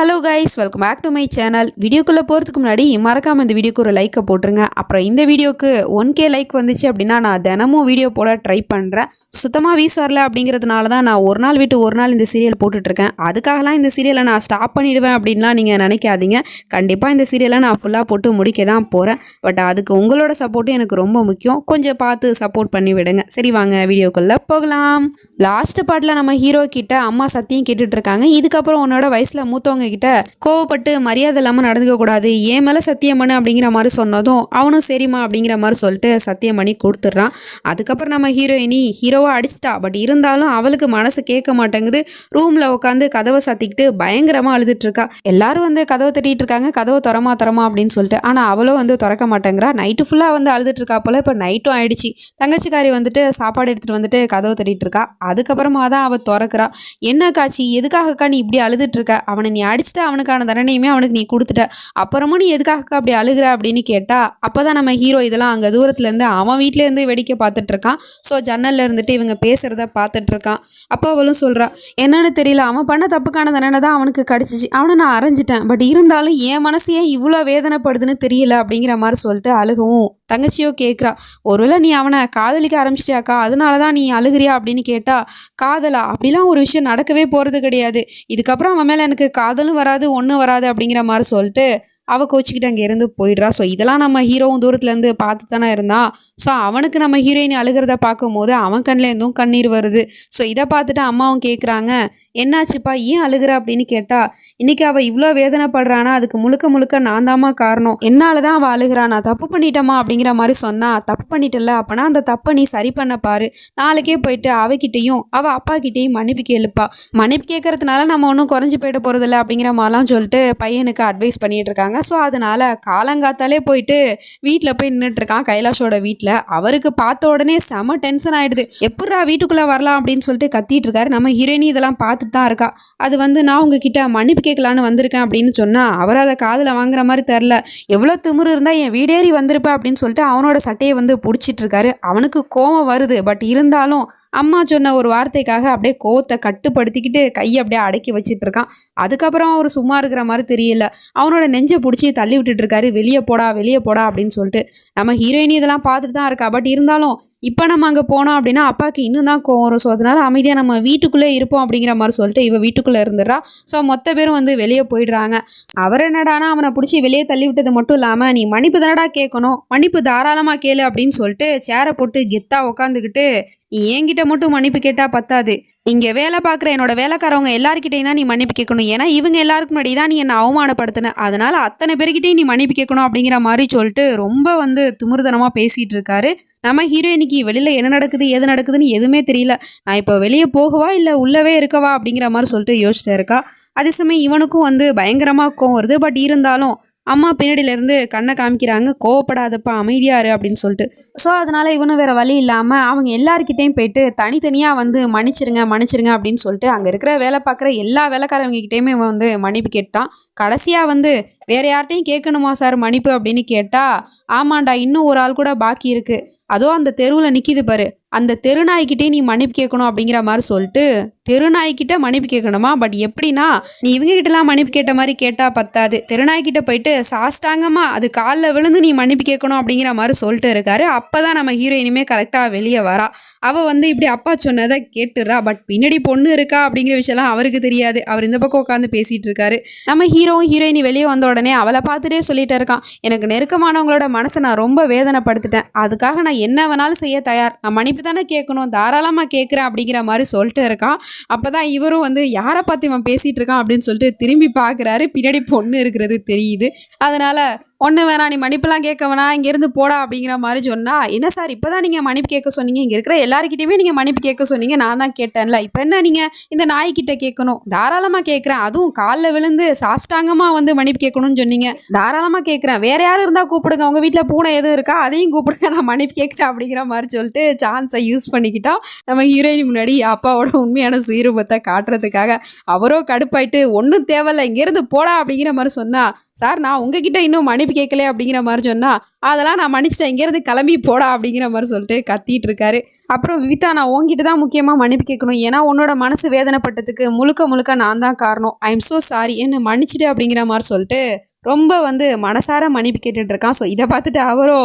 Hello guys, welcome back to my channel. வீடியோக்குள்ளே போகிறதுக்கு முன்னாடி மறக்காமல் இந்த வீடியோக்கு ஒரு லைக்கை போட்டுருங்க. அப்புறம் இந்த வீடியோக்கு 1K லைக் வந்துச்சு அப்படின்னா நான் தினமும் வீடியோ போட ட்ரை பண்ணுறேன். சுத்தமாக வீஸ் வரல அப்படிங்கிறதுனால தான் நான் ஒரு நாள் விட்டு ஒரு நாள் இந்த சீரியல் போட்டுட்ருக்கேன். அதுக்காகலாம் இந்த சீரியலை நான் ஸ்டாப் பண்ணிவிடுவேன் அப்படின்லாம் நீங்கள் நினைக்காதீங்க. கண்டிப்பாக இந்த சீரியலை நான் ஃபுல்லாக போட்டு முடிக்க தான் போகிறேன். பட் அதுக்கு உங்களோட சப்போர்ட்டும் எனக்கு ரொம்ப முக்கியம். கொஞ்சம் பார்த்து சப்போர்ட் பண்ணி விடுங்க. சரி, வாங்க வீடியோக்குள்ளே போகலாம். லாஸ்ட் பார்ட்டில் நம்ம ஹீரோ கிட்ட அம்மா சத்தியம் கேட்டுட்ருக்காங்க. இதுக்கப்புறம் உன்னோட வயசில் மூத்தவங்க கிட்ட கோவப்பட்டு மரியாதை இல்லாமல் நடந்துக்க கூடாது, ஏன் மேலே சத்தியம் பண்ணு அப்படிங்கிற மாதிரி சொன்னதும் அவனும் சரிம்மா அப்படிங்கிற மாதிரி சொல்லிட்டு சத்தியம் பண்ணி கொடுத்துட்றான். அதுக்கப்புறம் நம்ம ஹீரோவை அடிச்சிட்டா. பட் இருந்தாலும் அவளுக்கு மனசு கேட்க மாட்டேங்குது. ரூமில் உட்காந்து கதவை சாத்திக்கிட்டு பயங்கரமாக அழுதுட்டு இருக்கா. எல்லாரும் வந்து கதவை தட்டிட்டு இருக்காங்க, கதவை திறமா அப்படின்னு சொல்லிட்டு. ஆனால் அவளும் வந்து திறக்க மாட்டேங்கிறா. நைட்டு ஃபுல்லாக வந்து அழுதுட்டு இருக்கா போல. இப்போ நைட்டும் ஆயிடுச்சு. தங்கச்சிக்காரி வந்துட்டு சாப்பாடு எடுத்துகிட்டு வந்துட்டு கதவை தட்டிட்டு இருக்கா. அதுக்கப்புறமா தான் அவள் திறக்கிறா. என்ன காட்சி, எதுக்காகக்கா நீ இப்படி அழுதுட்டு இருக்க? அவனை நீ அடிச்சுட்டு அவனுக்கான தண்டனையுமே அவனுக்கு நீ கொடுத்துட்ட. அப்புறமா நீ எதுக்காக அப்படி அழுகிற அப்படின்னு கேட்டா, அப்போதான் நம்ம ஹீரோ இதெல்லாம் அங்கே தூரத்துலேருந்து அவன் வீட்டிலேருந்து வேடிக்கை பார்த்துட்டு இருக்கான். ஸோ ஜன்னல்ல இருந்துட்டு இவங்க பேசுகிறத பார்த்துட்டு இருக்கான். அப்போ அவளும் சொல்கிறா, என்னன்னு தெரியல, அவன் பண்ண தப்புக்கான தண்டனை தான் அவனுக்கு கிடச்சிச்சு. அவனை நான் அரைஞ்சிட்டேன். பட் இருந்தாலும் என் மனசு ஏன் இவ்வளோ வேதனைப்படுதுன்னு தெரியல அப்படிங்கிற மாதிரி சொல்லிட்டு அழுகவும் தங்கச்சியோ கேட்குறா, ஒருவேளை நீ அவனை காதலிக்க ஆரம்பிச்சிட்டியாக்கா, அதனால தான் நீ அழுகிறியா அப்படின்னு கேட்டா, காதலா? அப்படிலாம் ஒரு விஷயம் நடக்கவே போகிறது கிடையாது. இதுக்கப்புறம் அவன் மேலே எனக்கு காதலும் வராது, ஒன்றும் வராது அப்படிங்கிற மாதிரி சொல்லிட்டு அவள் கோச்சிக்கிட்டு அங்கே இருந்து போயிடுறா. ஸோ இதெல்லாம் நம்ம ஹீரோவும் தூரத்துலேருந்து பார்த்து தானே இருந்தான். ஸோ அவனுக்கு நம்ம ஹீரோயின் அழுகிறத பார்க்கும்போது அவன் கண்ணிலேருந்தும் கண்ணீர் வருது. ஸோ இதை பார்த்துட்டு அம்மாவும் கேட்குறாங்க, என்னாச்சுப்பா, ஏன் அழுகிற அப்படின்னு கேட்டா, இன்னைக்கு அவள் இவ்வளோ வேதனைப்படுறானா அதுக்கு முழுக்க முழுக்க நான் தாம்மா காரணம், என்னால் தான் அவள் அழுகிறா, நான் தப்பு பண்ணிட்டேம்மா அப்படிங்கிற மாதிரி சொன்னா. தப்பு பண்ணிட்டல, அப்போனா அந்த தப்பை நீ சரி பண்ண பாரு. நாளைக்கே போயிட்டு அவகிட்டையும் அவள் அப்பா கிட்டேயும் மன்னிப்பு கேளுப்பா. மன்னிப்பு கேட்கறதுனால நம்ம ஒன்றும் குறைஞ்சி போயிட்டு போகிறதில்ல அப்படிங்கிற மாதிரிலாம் சொல்லிட்டு பையனுக்கு அட்வைஸ் பண்ணிட்டு இருக்காங்க. ஸோ அதனால காலங்காத்தாலே போயிட்டு வீட்டில் போய் நின்றுட்டு இருக்கான், கைலாஷோட வீட்டில். அவருக்கு பார்த்த உடனே செம டென்ஷன் ஆயிடுது. எப்படா வீட்டுக்குள்ளே வரலாம் அப்படின்னு சொல்லிட்டு கத்திட்டு இருக்காரு. நம்ம ஹீரோயினி இதெல்லாம் பார்த்துட்டு தான் இருக்கா. அது வந்து நான் உங்ககிட்ட மன்னிப்பு கேட்கலான்னு வந்திருக்கேன் அப்படின்னு சொன்னா அவர் அதை காதில் வாங்குற மாதிரி தெரில. எவ்வளோ திமிரு இருந்தால் என் வீடேறி வந்திருப்பேன் அப்படின்னு சொல்லிட்டு அவனோட சட்டையை வந்து பிடிச்சிட்டு இருக்காரு. அவனுக்கு கோபம் வருது. பட் இருந்தாலும் அம்மா சொன்ன ஒரு வார்த்தைக்காக அப்படியே கோவத்தை கட்டுப்படுத்திக்கிட்டு கையை அப்படியே அடக்கி வச்சிட்டு இருக்கான். அதுக்கப்புறம் அவர் சும்மா இருக்கிற மாதிரி தெரியல. அவனோட நெஞ்சை பிடிச்சி தள்ளி விட்டுட்டு இருக்காரு, வெளியே போடா வெளியே போடா அப்படின்னு சொல்லிட்டு. நம்ம ஹீரோயினி இதெல்லாம் பார்த்துட்டு தான் இருக்கா. பட் இருந்தாலும் இப்போ நம்ம அங்கே போனோம் அப்படின்னா அப்பாவுக்கு இன்னும் தான் கோவம் வரும். ஸோ அதனால அமைதியாக நம்ம வீட்டுக்குள்ளே இருப்போம் அப்படிங்கிற மாதிரி சொல்லிட்டு இவ வீட்டுக்குள்ளே இருந்துடுறா. ஸோ மொத்த பேரும் வந்து வெளியே போயிடுறாங்க. அவர் என்னடானா அவனை பிடிச்சி வெளியே தள்ளி விட்டது மட்டும் இல்லாமல், நீ மன்னிப்பு தானடா கேட்கணும், மன்னிப்பு தாராளமாக கேளு அப்படின்னு சொல்லிட்டு சேரை போட்டு கெத்தா உட்காந்துக்கிட்டு, நீ என்கிட்ட மட்டும் மன்னிப்பு கேட்டா பத்தாது, இங்கே வேலை பார்க்குற என்னோட வேலைக்காரவங்க எல்லாருக்கிட்டையும் தான் நீ மன்னிப்பு கேட்கணும். ஏன்னா இவங்க எல்லாருக்கு முன்னாடி தான் நீ என்னை அவமானப்படுத்தின, அதனால் அத்தனை பேர்கிட்டையும் நீ மன்னிப்பு கேட்கணும் அப்படிங்கிற மாதிரி சொல்லிட்டு ரொம்ப வந்து திமிர்தனமாக பேசிகிட்டு இருக்காரு. நம்ம ஹீரோயினிக்கு வெளியில் என்ன நடக்குது ஏது நடக்குதுன்னு எதுவுமே தெரியல. நான் இப்போ வெளியே போகவா இல்லை உள்ளவே இருக்கவா அப்படிங்கிற மாதிரி சொல்லிட்டு யோசிச்சுட்டு இருக்கா. அதே சமயம் இவனுக்கும் வந்து பயங்கரமாக கோவம் வருது. பட் இருந்தாலும் அம்மா பின்னாடியிலேருந்து கண்ணை காமிக்கிறாங்க, கோவப்படாதப்பா அமைதியாரு அப்படின்னு சொல்லிட்டு. ஸோ அதனால் இவனும் வேறு வழி இல்லாமல் அவங்க எல்லாருக்கிட்டையும் போயிட்டு தனித்தனியாக வந்து மன்னிச்சிருங்க அப்படின்னு சொல்லிட்டு அங்கே இருக்கிற வேலை பார்க்குற எல்லா வேலைக்காரவங்ககிட்டையுமே வந்து மன்னிப்பு கேட்டான். கடைசியாக வந்து வேறு யார்கிட்டையும் கேட்கணுமா சார் மன்னிப்பு அப்படின்னு கேட்டால், ஆமாண்டா இன்னும் ஒரு ஆள் கூட பாக்கி இருக்குது, அதோ அந்த தெருவில் நிற்கிது பாரு, அந்த தெருநாய்கிட்டே நீ மன்னிப்பு கேட்கணும் அப்படிங்கிற மாதிரி சொல்லிட்டு, தெருநாய்கிட்ட மன்னிப்பு கேட்கணுமா? பட் எப்படின்னா, நீ இவங்ககிட்டலாம் மன்னிப்பு கேட்ட மாதிரி கேட்டால் பத்தாது, தெருநாய்கிட்ட போயிட்டு சாஷ்டாங்கமா அது காலில் விழுந்து நீ மன்னிப்பு கேட்கணும் அப்படிங்கிற மாதிரி சொல்லிட்டு இருக்காரு. அப்போ தான் நம்ம ஹீரோயினுமே கரெக்டாக வெளியே வரா. அவள் வந்து இப்படி அப்பா சொன்னதை கேட்டுறா. பட் பின்னாடி பொண்ணு இருக்கா அப்படிங்கிற விஷயம்லாம் அவருக்கு தெரியாது. அவர் இந்த பக்கம் உட்காந்து பேசிகிட்டு இருக்காரு. நம்ம ஹீரோவும் ஹீரோயினி வெளியே வந்த உடனே அவளை பார்த்துட்டே சொல்லிட்டு இருக்கான், எனக்கு நெருக்கமானவங்களோட மனசை நான் ரொம்ப வேதனைப்படுத்திட்டேன், அதுக்காக நான் என்ன வேணாலும் செய்ய தயார், நான் மன்னிப்பு தானே கேட்கணும், தாராளமாக கேட்குறேன் அப்படிங்கிற மாதிரி சொல்லிட்டு இருக்கான். அப்போ தான் இவரும் வந்து யாரை பார்த்து இவன் பேசிகிட்டு இருக்கான் அப்படின்னு சொல்லிட்டு திரும்பி பார்க்குறாரு. பின்னாடி பொண்ணு இருக்கிறது தெரியுது. அதனால் ஒன்று வேணாம், நீ மன்னிப்பெல்லாம் கேட்க வேணாம், இங்கேருந்து போடா அப்படிங்கிற மாதிரி சொன்னால், என்ன சார் இப்போ தான் நீங்கள் மன்னிப்பு கேட்க சொன்னீங்க, இங்கே இருக்கிற எல்லாருக்கிட்டையுமே நீங்கள் மன்னிப்பு கேட்க சொன்னீங்க, நான் தான் கேட்டேன்ல, இப்போ என்ன நீங்கள் இந்த நாய்கிட்ட கேட்கணும், தாராளமாக கேட்குறேன், அதுவும் காலில் விழுந்து சாஷ்டாங்கமாக வந்து மன்னிப்பு கேட்கணும்னு சொன்னீங்க, தாராளமாக கேட்குறேன், வேறு யாரும் இருந்தால் கூப்பிடுங்க, உங்கள் வீட்டில் பூனை எதுவும் இருக்கா அதையும் கூப்பிடுங்க, நான் மன்னிப்பு கேட்குறேன் அப்படிங்கிற மாதிரி சொல்லிட்டு சான்ஸை யூஸ் பண்ணிக்கிட்டோம். நம்ம ஹீரோயின் முன்னாடி அப்பாவோட உண்மையான சுயரூபத்தை காட்டுறதுக்காக அவரோ கடுப்பாயிட்டு, ஒன்றும் தேவையில்லை இங்கேருந்து போடா அப்படிங்கிற மாதிரி சொன்னால், சார் நான் உங்ககிட்ட இன்னும் மன்னிப்பு கேட்கல அப்படிங்கிற மாதிரி சொன்னால், அதெல்லாம் நான் மன்னிச்சிட்டேன், இங்கேருந்து கிளம்பி போடா அப்படிங்கிற மாதிரி சொல்லிட்டு கத்திட்டு இருக்காரு. அப்புறம் விவிதா நான் உன்கிட்ட தான் முக்கியமாக மன்னிப்பு கேட்கணும். ஏன்னா உன்னோட மனசு வேதனைப்பட்டதுக்கு முழுக்க முழுக்க நான் தான் காரணம். ஐ எம் ஸோ சாரி, என்ன மன்னிச்சிடு அப்படிங்கிற மாதிரி சொல்லிட்டு ரொம்ப வந்து மனசார மன்னிப்பு கேட்டுட்டு இருக்கான். ஸோ இதை பார்த்துட்டு அவரோ,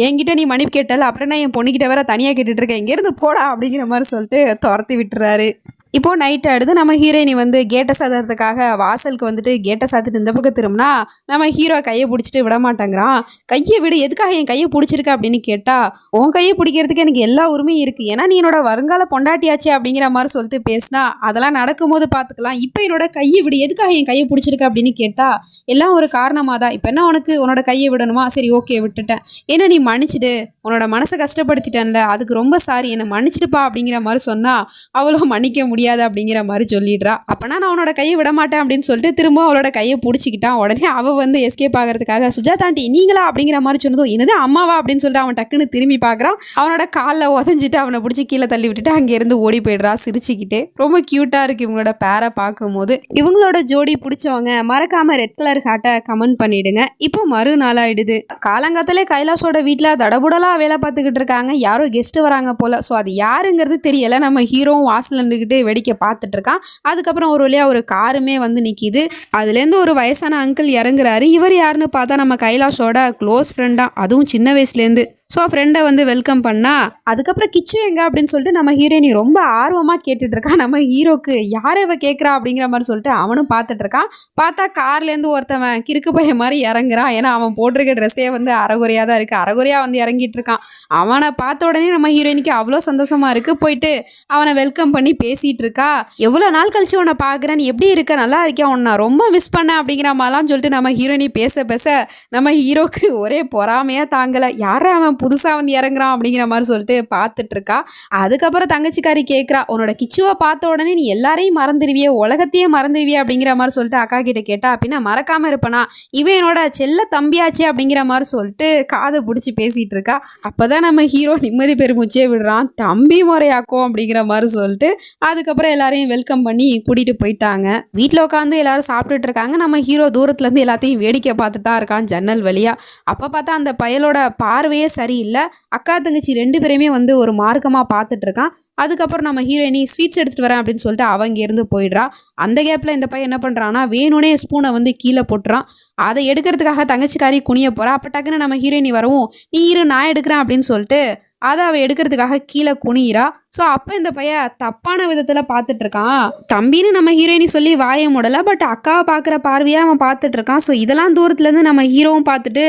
என்கிட்ட நீ மன்னிப்பு கேட்டல, அப்புறம் நான் என் பொண்ணுக்கிட்ட வேற தனியாக கேட்டுட்டு இருக்கேன், இங்கேருந்து போடா அப்படிங்கிற மாதிரி சொல்லிட்டு துரத்தி விட்டுறாரு. இப்போது நைட் ஆகிடுது. நம்ம ஹீரோயினி வந்து கேட்டை சாத்துறதுக்காக வாசலுக்கு வந்துட்டு கேட்டை சாத்திட்டு இந்த பக்கம் திரும்பினா நம்ம ஹீரோ கையை பிடிச்சிட்டு விட மாட்டேங்கிறான். கையை விடு, எதுக்காக என் கையை பிடிச்சிருக்க அப்படின்னு கேட்டால், உன் கையை பிடிக்கிறதுக்கு எனக்கு எல்லா உரிமையும் இருக்குது, ஏன்னா நீ என்னோட வருங்கால பொண்டாட்டியாச்சு அப்படிங்கிற மாதிரி சொல்லிட்டு பேசினா, அதெல்லாம் நடக்கும்போது பார்த்துக்கலாம், இப்போ என்னோட கையை விடு, எதுக்காக என் கையை பிடிச்சிருக்க அப்படின்னு கேட்டால், எல்லாம் ஒரு காரணமாக தான், இப்போ என்ன உனக்கு உன்னோட கையை விடணுமா, சரி ஓகே விட்டுட்டேன், ஏன்னா நீ மன்னிச்சிடு, உன்னோட மனசை கஷ்டப்படுத்திட்டேன்ல, அதுக்கு ரொம்ப சாரி, என்னை மன்னிச்சிடுப்பா அப்படிங்கிற மாதிரி சொன்னால் அவளும் மன்னிக்க முடியாது அப்படிங்கிற மாதிரி சொல்லிடுறா. அப்பனா நான் அவனோட கையை விட மாட்டேன் அப்படின்னு சொல்லிட்டு திரும்ப அவளோட கையை பிடிச்சிக்கிட்டான். உடனே அவள் வந்து எஸ்கேப் ஆகிறதுக்காக, சுஜாதாண்டி நீங்களா அப்படிங்கிற மாதிரி சொன்னதும், என்னது அம்மாவா அப்படின்னு சொல்லிட்டு அவன் டக்குன்னு திரும்பி பார்க்குறான். அவனோட காலில் உதஞ்சிட்டு அவனை பிடிச்சி கீழே தள்ளி விட்டுட்டு அங்கேருந்து ஓடி போயிடுறா சிரிச்சுக்கிட்டே. ரொம்ப க்யூட்டாக இருக்குது இவங்களோட பேரை பார்க்கும்போது. இவங்களோட ஜோடி பிடிச்சவங்க மறக்காமல் ரெட் கலர் ஹார்ட்டை கமெண்ட் பண்ணிவிடுங்க. இப்போ மறுநாள் ஆயிடுது. காலங்காத்தாலே கைலாஷோட வீட்டில் தடபுடலாக வேலை பார்த்துக்கிட்டு இருக்காங்க. யாரோ கெஸ்ட் வராங்க போல. ஸோ அது யாருங்கிறது தெரியல. நம்ம ஹீரோவும் வாசல் நின்றுக்கிட்டு வேடிக்கை பார்த்துட்டு இருக்கான். அதுக்கப்புறம் ஒரு வழியாக ஒரு காருமே வந்து நிற்கிது. அதுலேருந்து ஒரு வயசான அங்கிள் இறங்குறாரு. இவர் யாருன்னு பார்த்தா நம்ம கைலாஷோட க்ளோஸ் ஃப்ரெண்டா, அதுவும் சின்ன வயசுலேருந்து. ஸோ ஃப்ரெண்டை வந்து வெல்கம் பண்ணா. அதுக்கப்புறம் கிச்சு எங்க அப்படின்னு சொல்லிட்டு நம்ம ஹீரோயினி ரொம்ப ஆர்வமாக கேட்டுட்டு இருக்கா. நம்ம ஹீரோக்கு யாரை இவ கேட்குறா அப்படிங்கிற மாதிரி சொல்லிட்டு அவனும் பார்த்துட்டு இருக்கான். பார்த்தா கார்லேருந்து ஒருத்தவன் கிறுக்கு பையன் மாதிரி இறங்குறான். ஏன்னா அவன் போட்டிருக்க ட்ரெஸ்ஸே வந்து அரைகுறையாக தான் இருக்குது. அரைகுறையாக வந்து இறங்கிட்டு இருக்கான். அவனை பார்த்த உடனே நம்ம ஹீரோயினிக்கு அவ்வளோ சந்தோஷமா இருக்குது. போயிட்டு அவனை வெல்கம் பண்ணி பேசிகிட்டு இருக்கா. எவ்வளோ நாள் கழிச்சு உன்னை பார்க்குறேன், நீ எப்படி இருக்க, நல்லா இருக்கியா, உன்னை நான் ரொம்ப மிஸ் பண்ணேன் அப்படிங்கிற மாதிரிலாம் சொல்லிட்டு நம்ம ஹீரோயினி பேச பேச நம்ம ஹீரோக்கு ஒரே பொறாமையாக தாங்கலை. யாரை அவன் புதுசாக வந்து இறங்குறான் அப்படிங்கிற மாதிரி சொல்லிட்டு பார்த்துட்டு இருக்கா. அதுக்கப்புறம் தங்கச்சிக்காரி கேட்குறா, உன்னோட கிச்சுவை பார்த்த உடனே நீ எல்லாரையும் மறந்துடுவியே, உலகத்தையே மறந்துடுவியே அப்படிங்கிற மாதிரி சொல்லிட்டு அக்கா கிட்ட கேட்டா. அப்படின்னா மறக்காமல் இருப்பனா, இவன் என்னோட செல்ல தம்பியாச்சு அப்படிங்கிற மாதிரி சொல்லிட்டு காதை பிடிச்சி பேசிகிட்டு இருக்கா. அப்போ தான் நம்ம ஹீரோ நிம்மதி பெருமூச்சே விடுறான். தம்பி முறையாக்கும் அப்படிங்கிற மாதிரி சொல்லிட்டு அதுக்கப்புறம் எல்லாரையும் வெல்கம் பண்ணி கூட்டிகிட்டு போயிட்டாங்க. வீட்டில் உட்காந்து எல்லாரும் சாப்பிட்டுட்டு இருக்காங்க. நம்ம ஹீரோ தூரத்துலேருந்து எல்லாத்தையும் வேடிக்கை பார்த்துட்டு தான் இருக்கான் ஜன்னல் வழியாக. அப்போ பார்த்தா அந்த பயலோட பார்வையே சரியில்லை. அக்கா தங்கச்சி ரெண்டு பேரையுமே வந்து ஒரு மார்க்கமாக பார்த்துட்டு இருக்கான். அதுக்கப்புறம் நம்ம ஹீரோயினி ஸ்வீட்ஸ் எடுத்துகிட்டு வரேன் அப்படின்னு சொல்லிட்டு அவங்க இருந்து போயிடுறா. அந்த கேப்பில் இந்த பையன் என்ன பண்ணுறான்னா, வேணும்னே ஸ்பூனை வந்து கீழே போட்டுறான். அதை எடுக்கிறதுக்காக தங்கச்சிக்காரி குனிய போகிறா. அப்போ டக்குன்னு நம்ம ஹீரோயினி வரவும், நீ இரு நான் எடுக்கிறேன் அப்படின்னு சொல்லிட்டு அதை அவள் எடுக்கிறதுக்காக கீழே குனிகிறா. ஸோ அப்போ இந்த பையன் தப்பான விதத்தில் பார்த்துட்டு இருக்கான். தம்பின்னு நம்ம ஹீரோயினி சொல்லி வாய மூடலை. பட் அக்காவை பார்க்குற பார்வையாக அவன் பார்த்துட்டு இருக்கான். ஸோ இதெல்லாம் தூரத்துலேருந்து நம்ம ஹீரோவும் பார்த்துட்டு,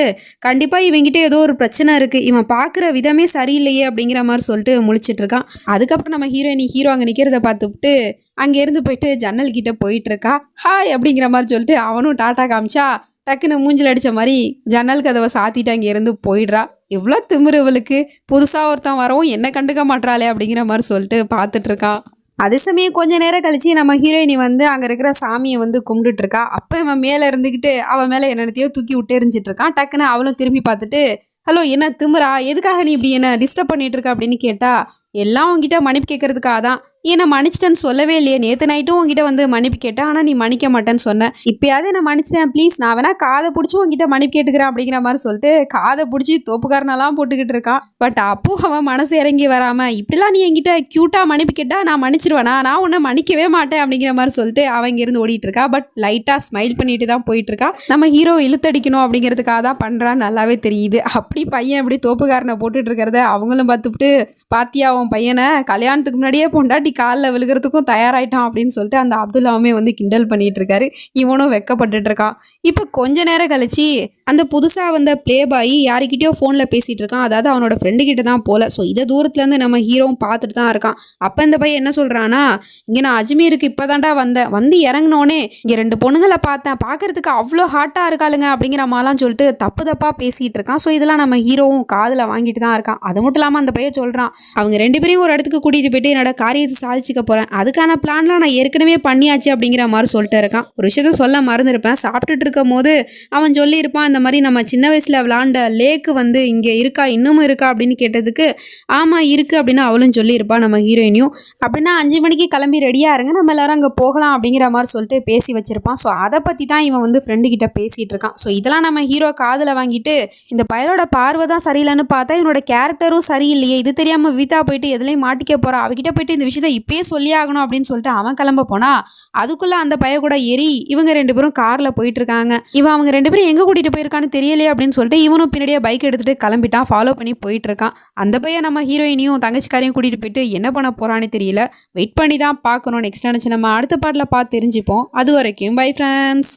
கண்டிப்பாக இவங்கிட்ட ஏதோ ஒரு பிரச்சனை இருக்குது, இவன் பார்க்குற விதமே சரியில்லையே அப்படிங்கிற மாதிரி சொல்லிட்டு முழிச்சிட்டு இருக்கான். அதுக்கப்புறம் நம்ம ஹீரோ அங்கே நிற்கிறத பார்த்துட்டு அங்கேருந்து போயிட்டு ஜன்னல் கிட்டே போயிட்டுருக்கா. ஹாய் அப்படிங்கிற மாதிரி சொல்லிட்டு அவனும் டாட்டா காமிச்சா டக்குன்னு மூஞ்சில் அடித்த மாதிரி ஜன்னல் கதவை சாத்திட்டு அங்கேருந்து போயிடுறா. எவ்வளோ திமிரு இவளுக்கு, புதுசாக ஒருத்தன் வரவும் என்ன கண்டுக்க மாட்டாளே அப்படிங்கிற மாதிரி சொல்லிட்டு பார்த்துட்ருக்கான். அதே சமயம் கொஞ்ச நேரம் கழிச்சு நம்ம ஹீரோயினி வந்து அங்கே இருக்கிற சாமியை வந்து கும்பிட்டுட்ருக்கா. அப்போ இவன் மேலே இருந்துக்கிட்டு அவன் மேலே என்னத்தையோ தூக்கி விட்டு எரிஞ்சிட்ருக்கான். டக்குன்னு அவளும் திரும்பி பார்த்துட்டு, ஹலோ என்ன திமிரா, எதுக்காக நீ இப்படி என்ன டிஸ்டர்ப் பண்ணிட்டு இருக்க அப்படின்னு கேட்டா, எல்லாம் உங்ககிட்ட மன்னிப்பு கேட்கறதுக்காக தான், என்னை மன்னிச்சிட்டேன்னு சொல்லவே இல்லையே, நேற்று நைட்டும் உங்ககிட்ட வந்து மன்னிப்பு கேட்டேன், ஆனால் நீ மன்னிக்க மாட்டேன்னு சொன்னேன், இப்போயாவது என்னை மன்னிச்சிட்டேன் ப்ளீஸ், நான் வேணா காதை பிடிச்சி உங்ககிட்ட மன்னிப்பு கேட்டுக்கிறேன் அப்படிங்கிற மாதிரி சொல்லிட்டு காதை பிடிச்சி தோப்புக்காரனெல்லாம் போட்டுக்கிட்டு இருக்கான். பட் அப்போ அவன் மனசு இறங்கி வராமல், இப்படிலாம் நீ என்கிட்ட க்யூட்டாக மன்னிப்பு கேட்டால் நான் மன்னிச்சிருவேனா, நான் உன்னை மன்னிக்கவே மாட்டேன் அப்படிங்கிற மாதிரி சொல்லிட்டு அவன் இங்கேருந்து ஓடிட்டு இருக்கா. பட் லைட்டாக ஸ்மைல் பண்ணிட்டு தான் போயிட்டுருக்கா. நம்ம ஹீரோ இழுத்தடிக்கணும் அப்படிங்கிறதுக்காக தான் பண்ணுறான்னு நல்லாவே தெரியுது. அப்படி பையன் இப்படி தோப்புக்காரனை போட்டுட்டு இருக்கிறத அவங்களும் பார்த்துட்டு, பாத்தியா உன் பையனை கல்யாணத்துக்கு முன்னாடியே பொண்டாட்டி காலில் விழுகிறதுக்கும் தயாராகிட்டான் அப்படின்னு சொல்லிட்டு அந்த அப்துல்லாவுமே வந்து கிண்டல் பண்ணிட்டு இருக்காரு. இவனும் வெக்கப்பட்டுட்டு இருக்கான். இப்போ கொஞ்ச நேரம் கழிச்சு அந்த புதுசாக வந்த ப்ளே பாய் யாருக்கிட்டயோ ஃபோனில் பேசிகிட்டு இருக்கான். அதாவது அவனோட ஃப்ரெண்டுக்கிட்ட தான் போல. ஸோ இதை தூரத்துலேருந்து நம்ம ஹீரோவும் பார்த்துட்டு தான் இருக்கான். அப்போ இந்த பையன் என்ன சொல்கிறான்னா, இங்கே நான் அஜ்மீருக்கு இப்போ தான்டா வந்தேன், வந்து இறங்கினோடனே இங்கே 2 பொண்ணுங்களை பார்த்தேன், பார்க்குறதுக்கு அவ்வளோ ஹாட்டாக இருக்காளுங்க அப்படிங்கிற மாதிரிலாம் சொல்லிட்டு தப்பாக பேசிகிட்டு இருக்கான். ஸோ இதெல்லாம் நம்ம ஹீரோவும் காதில் வாங்கிட்டு தான் இருக்கான். அது மட்டும் இல்லாமல் அந்த பையன் சொல்கிறான், அவங்க 2 பேரையும் ஒரு இடத்துக்கு கூட்டிகிட்டு போயிட்டு என்னோட காரியத்தை சாதிச்சுக்க போகிறேன், அதுக்கான பிளான்லாம் நான் ஏற்கனவே பண்ணியாச்சு அப்படிங்கிற மாதிரி சொல்லிட்டு இருக்கான். ஒரு விஷயத்த சொல்ல மறந்துருப்பேன், சாப்பிட்டுட்டு இருக்கும் போது அவன் சொல்லியிருப்பான், இந்த மாதிரி நம்ம சின்ன வயசில் விளாண்ட லேக்கு வந்து இங்கே இருக்கா, இன்னமும் இருக்கா அப்படின்னு கேட்டதுக்கு ஆமாம் இருக்குது அப்படின்னு அவளும் சொல்லியிருப்பான் நம்ம ஹீரோயினியும். அப்படின்னா 5 மணிக்கு கிளம்பி ரெடியாக இருங்க, நம்ம எல்லாரும் அங்கே போகலாம் அப்படிங்கிற மாதிரி சொல்லிட்டு பேசி வச்சிருப்பான். ஸோ அதை பற்றி தான் இவன் வந்து ஃப்ரெண்டு கிட்ட பேசிகிட்டு இருக்கான். ஸோ இதெல்லாம் நம்ம ஹீரோ காதில் வாங்கிட்டு இந்த பயலோட பார்வை தான் சரியில்லைன்னு பார்த்தா இவனோட கேரக்டரும் சரியில்லையே, இது தெரியாமல் விவிதா போயிட்டு எதுலேயும் மாட்டிக்க போகிறா, அவகிட்ட போயிட்டு இந்த விஷயத்த இப்பயே சொல்லி ஆகணும் அப்படின்னு சொல்லிட்டு அவன் கிளம்ப போனா அதுக்குள்ளே அந்த பைய கூட ஏறி இவங்க 2 பேரும் காரில் போயிட்டு இருக்காங்க. இவன் அவங்க 2 பேரும் எங்கே கூட்டிகிட்டு போயிருக்கான்னு தெரியலையே அப்படின்னு சொல்லிட்டு இவனும் பின்னாடியே பைக் எடுத்துகிட்டு கிளம்பிட்டான், ஃபாலோ பண்ணி போயிட்டு இருக்கான். அந்த பையன் நம்ம ஹீரோயினியும் தங்கச்சிக்காரையும் கூட்டிகிட்டு போயிட்டு என்ன பண்ண போகிறான்னு தெரியல, வெயிட் பண்ணி தான் பார்க்கணும். நெக்ஸ்ட் நினச்சி நம்ம அடுத்த பாட்டில் பார்த்து தெரிஞ்சுப்போம். அது வரைக்கும் பை ஃப்ரெண்ட்ஸ்.